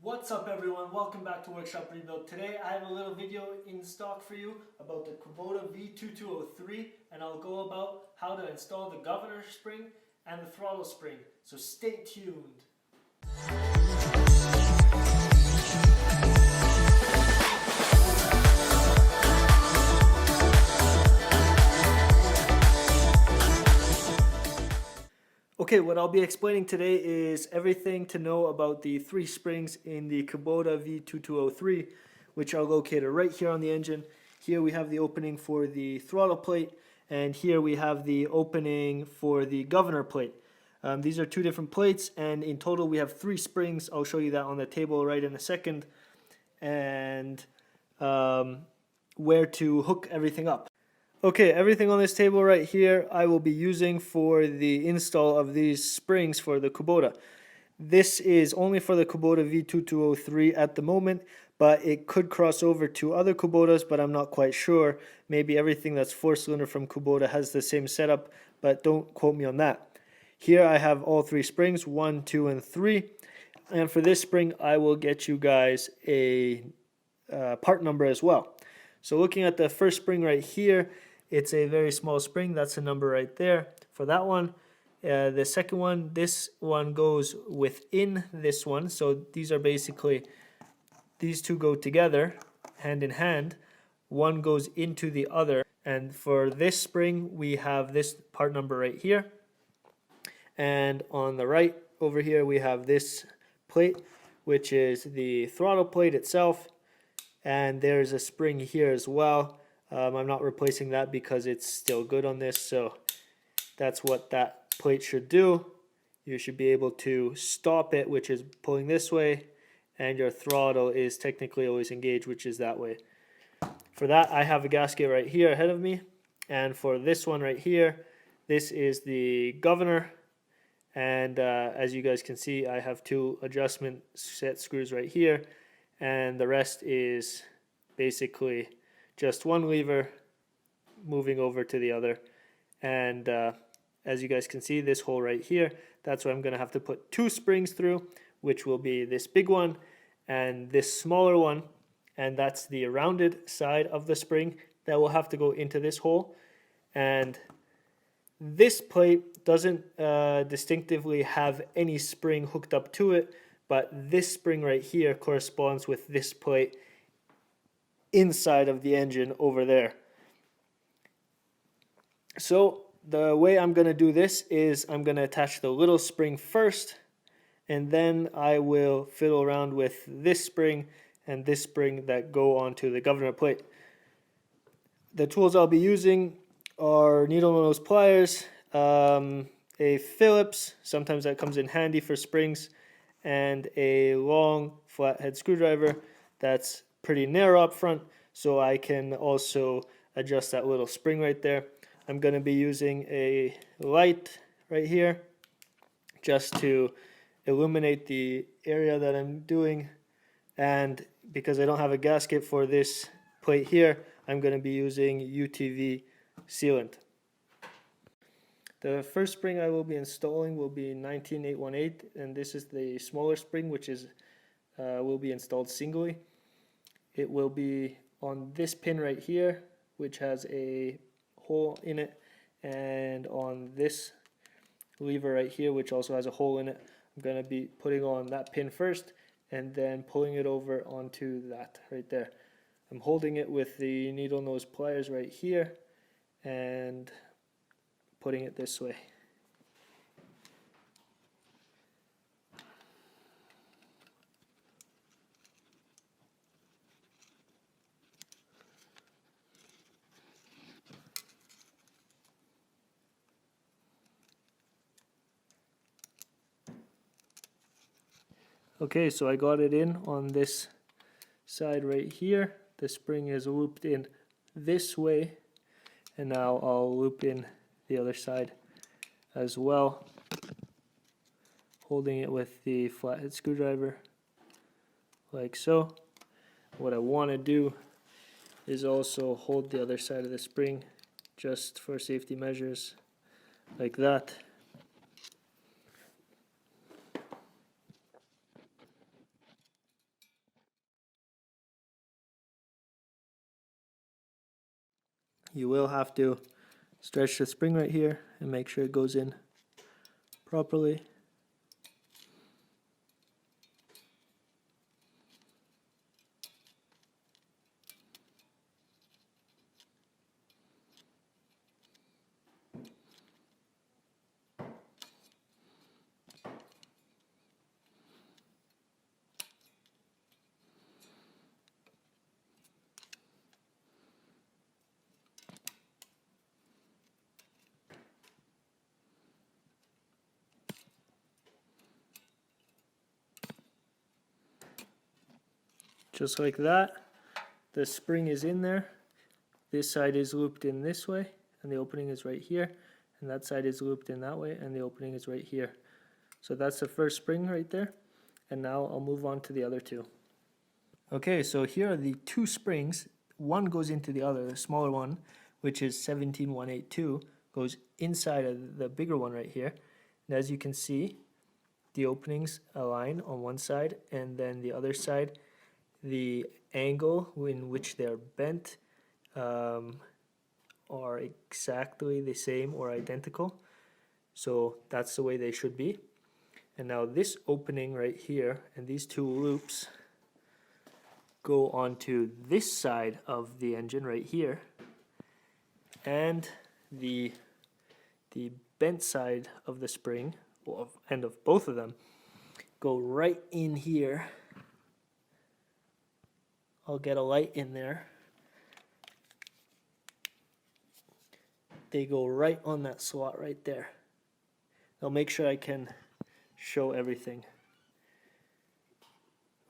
What's up everyone, welcome back to Workshop Rebuild. Today I have a little video in stock for you about the Kubota V2203, and I'll go about how to install the governor spring and the throttle spring, so stay tuned. Okay, what I'll be explaining today is everything to know about the three springs in the Kubota V2203, which are located right here on the engine. Here we have the opening for the throttle plate, and here we have the opening for the governor plate. These are two different plates, and in total we have three springs. I'll show you that on the table right in a second, and where to hook everything up. Okay, everything on this table right here I will be using for the install of these springs for the Kubota. This is only for the Kubota V2203 at the moment, but it could cross over to other Kubotas, but I'm not quite sure. Maybe everything that's 4-cylinder from Kubota has the same setup, but don't quote me on that. Here I have all three springs, 1, 2, and 3. And for this spring I will get you guys a part number as well. So looking at the first spring right here, it's a very small spring. That's the number right there for that one. The second one, this one goes within this one. So these are basically, these two go together, hand in hand. One goes into the other. And for this spring, we have this part number right here. And on the right over here, we have this plate, which is the throttle plate itself. And there's a spring here as well. I'm not replacing that because it's still good on this, so that's what that plate should do. You should be able to stop it, which is pulling this way, and your throttle is technically always engaged, which is that way. For that, I have a gasket right here ahead of me, and for this one right here, this is the governor, and as you guys can see, I have two adjustment set screws right here, and the rest is basically just one lever moving over to the other. And as you guys can see, this hole right here, that's where I'm going to have to put two springs through, which will be this big one and this smaller one, and that's the rounded side of the spring that will have to go into this hole. And this plate doesn't distinctively have any spring hooked up to it, but this spring right here corresponds with this plate inside of the engine over there. So the way I'm going to do this is I'm going to attach the little spring first, and then I will fiddle around with this spring and this spring that go onto the governor plate. The tools I'll be using are needle nose pliers, a Phillips, sometimes that comes in handy for springs, and a long flathead screwdriver that's pretty narrow up front, so I can also adjust that little spring right there. I'm going to be using a light right here just to illuminate the area that I'm doing, and because I don't have a gasket for this plate here, I'm going to be using UTV sealant. The first spring I will be installing will be 19818, and this is the smaller spring, which is will be installed singly. It will be on this pin right here, which has a hole in it, and on this lever right here, which also has a hole in it. I'm going to be putting on that pin first and then pulling it over onto that right there. I'm holding it with the needle nose pliers right here and putting it this way. Okay, so I got it in on this side right here. The spring is looped in this way, and now I'll loop in the other side as well, holding it with the flathead screwdriver like so. What I want to do is also hold the other side of the spring just for safety measures like that. You will have to stretch the spring right here and make sure it goes in properly. Just like that. The spring is in there. This side is looped in this way, and the opening is right here. And that side is looped in that way, and the opening is right here. So that's the first spring right there. And now I'll move on to the other two. Okay, so here are the two springs. One goes into the other, the smaller one, which is 17182, goes inside of the bigger one right here. And as you can see, the openings align on one side, and then the other side, the angle in which they're bent are exactly the same or identical. So that's the way they should be. And now this opening right here and these two loops go onto this side of the engine right here, and the bent side of the spring, and of both of them, go right in here. I'll get a light in there. They go right on that slot right there. I'll make sure I can show everything.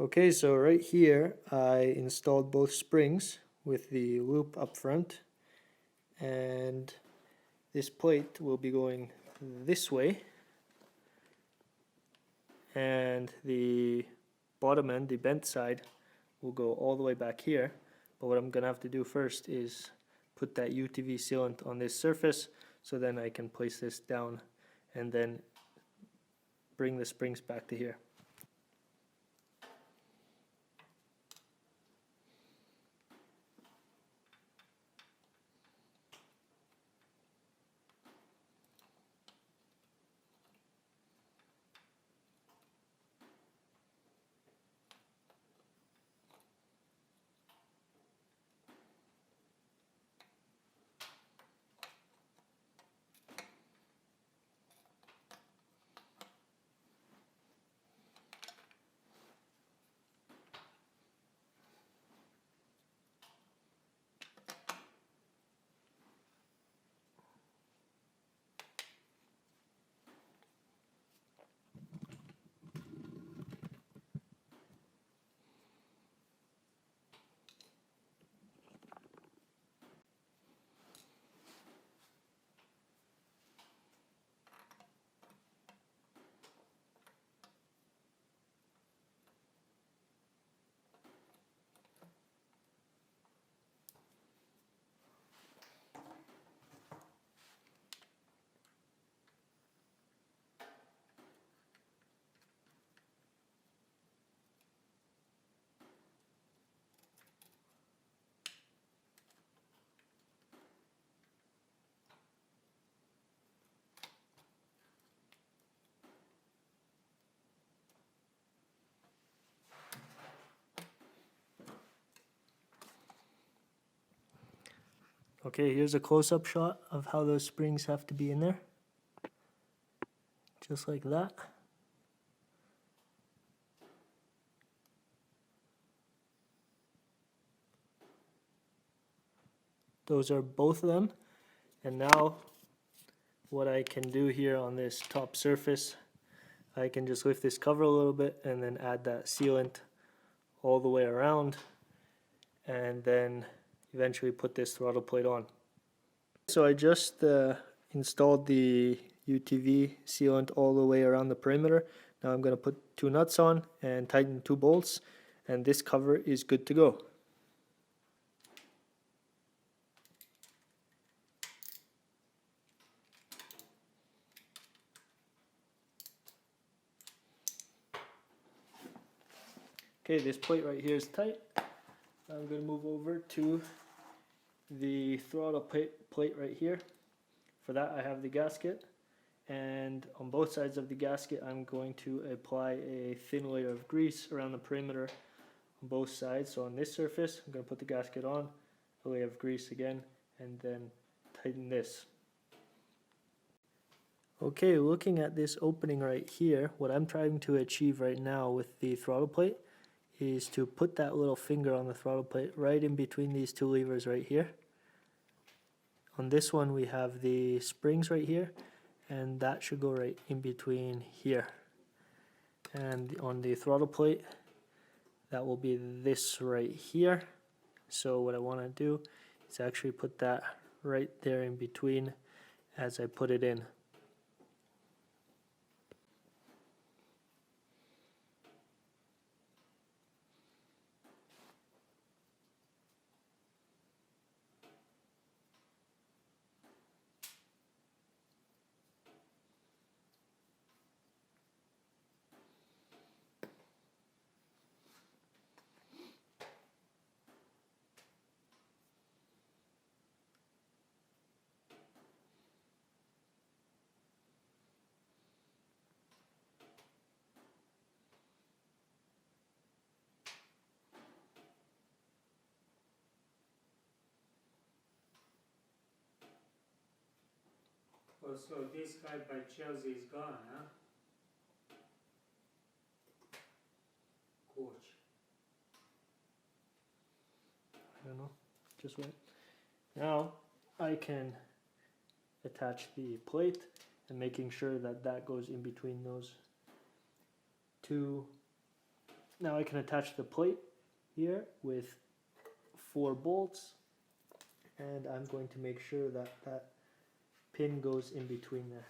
Okay, so right here I installed both springs with the loop up front, and this plate will be going this way, and the bottom end, the bent side, will go all the way back here. But what I'm gonna have to do first is put that UTV sealant on this surface, so then I can place this down and then bring the springs back to here. Okay, here's a close-up shot of how those springs have to be in there. Just like that. Those are both of them. And now what I can do here on this top surface, I can just lift this cover a little bit and then add that sealant all the way around, and then eventually put this throttle plate on. So I just installed the UTV sealant all the way around the perimeter. Now I'm going to put two nuts on and tighten two bolts, and this cover is good to go. Okay, this plate right here is tight. I'm going to move over to the throttle plate right here. For that I have the gasket, and on both sides of the gasket I'm going to apply a thin layer of grease around the perimeter on both sides. So on this surface I'm going to put the gasket on, a layer of grease again, and then tighten this. Okay, looking at this opening right here, what I'm trying to achieve right now with the throttle plate is to put that little finger on the throttle plate right in between these two levers right here. On this one we have the springs right here, and that should go right in between here. And on the throttle plate, that will be this right here. So what I want to do is actually put that right there in between as I put it in. Oh, so this guy by Chelsea is gone, huh? Coach. I don't know, just wait. Now I can attach the plate, and making sure that that goes in between those two. Now I can attach the plate here with 4 bolts, and I'm going to make sure that that pin goes in between there.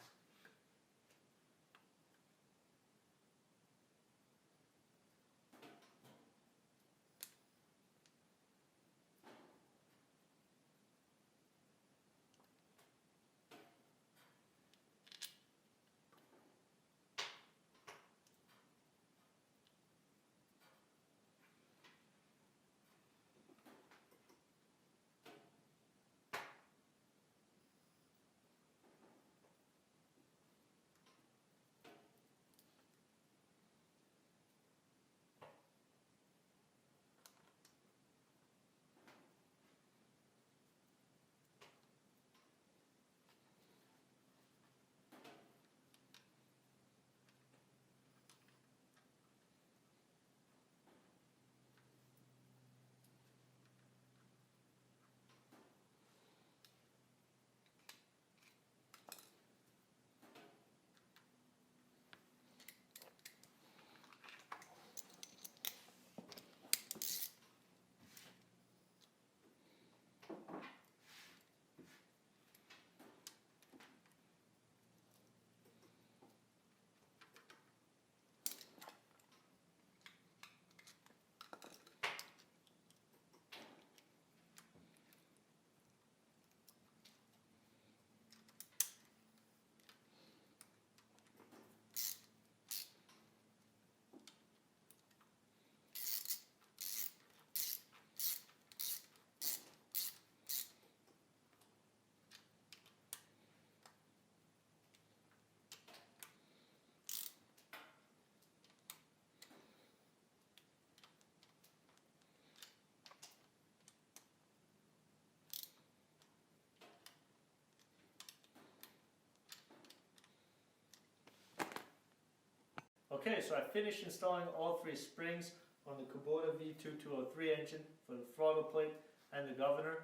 Okay, so I finished installing all 3 springs on the Kubota V2203 engine for the throttle plate and the governor.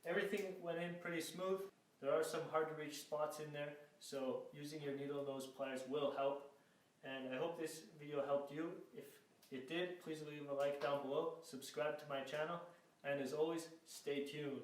Everything went in pretty smooth. There are some hard to reach spots in there, so using your needle nose pliers will help. And I hope this video helped you. If it did, please leave a like down below, subscribe to my channel, and as always, stay tuned.